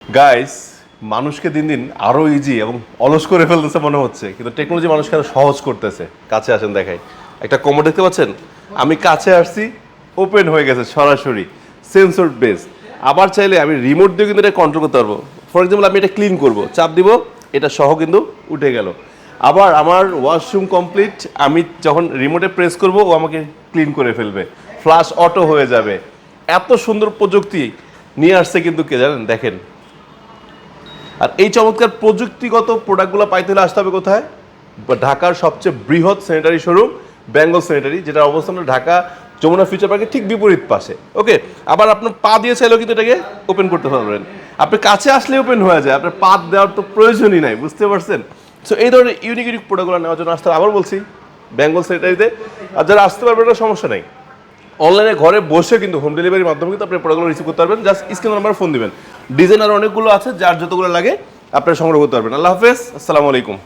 Guys, মানুষকে দিন দিন আরো ইজি এবং অলস করে ফেলতেছে মনে হচ্ছে, কিন্তু টেকনোলজি মানুষকে আরো সহজ করতেছে। কাছে আসেন দেখাই, একটা কমোড দেখতে পাচ্ছেন? আমি কাছে আসছি, ওপেন হয়ে গেছে সরাসরি, সেন্সর বেস। আবার চাইলে আমি রিমোট দিয়ে কিন্তু এটা কন্ট্রোল করতে পারবো। ফর এক্সাম্পল, আমি এটা ক্লিন করব, চাপ দিব, এটা সহ কিন্তু উঠে গেল। আবার আমার ওয়াশরুম কমপ্লিট, আমি যখন রিমোটে প্রেস করব ও আমাকে ক্লিন করে ফেলবে, ফ্লাশ অটো হয়ে যাবে। এত সুন্দর প্রযুক্তি নিয়ে আসছে কিন্তু কে জানেন? দেখেন। আর এই চমৎকার প্রযুক্তিগত প্রোডাক্টগুলো পাইতে হলে আসতে হবে কোথায়? ঢাকার সবচেয়ে বৃহৎ স্যানিটারি শোরুম বেঙ্গল স্যানিটারি, যেটা অবস্থান ঢাকা যমুনা ফিউচার পার্কের ঠিক বিপরীত পাশে। ওকে, আবার আপনার পা দিয়ে চাইলেও কিন্তু এটাকে ওপেন করতে পারবেন। আপনি কাছে আসলে ওপেন হয়ে যায়, আপনার পা দেওয়ার তো প্রয়োজনই নাই, বুঝতে পারছেন? সো এই ধরনের ইউনিক ইউনিক প্রোডাক্টগুলো নেওয়ার জন্য আসতে হবে। আবার বলছি, বেঙ্গল স্যানিটারিতে। আর যারা আসতে পারবেন না, সমস্যা নেই, অনলাইনে ঘরে বসে কিন্তু হোম ডেলিভারির মাধ্যমে কিন্তু আপনি প্রোডাক্টগুলো রিসিভ করতে পারবেন। জাস্ট স্ক্রিন নাম্বার ফোন দিবেন, ডিজাইন আর অনেকগুলো আছে, যার যতগুলো লাগে আপনারা সংগ্রহ করতে পারবেন। আল্লাহ হাফেজ, আসসালামু আলাইকুম।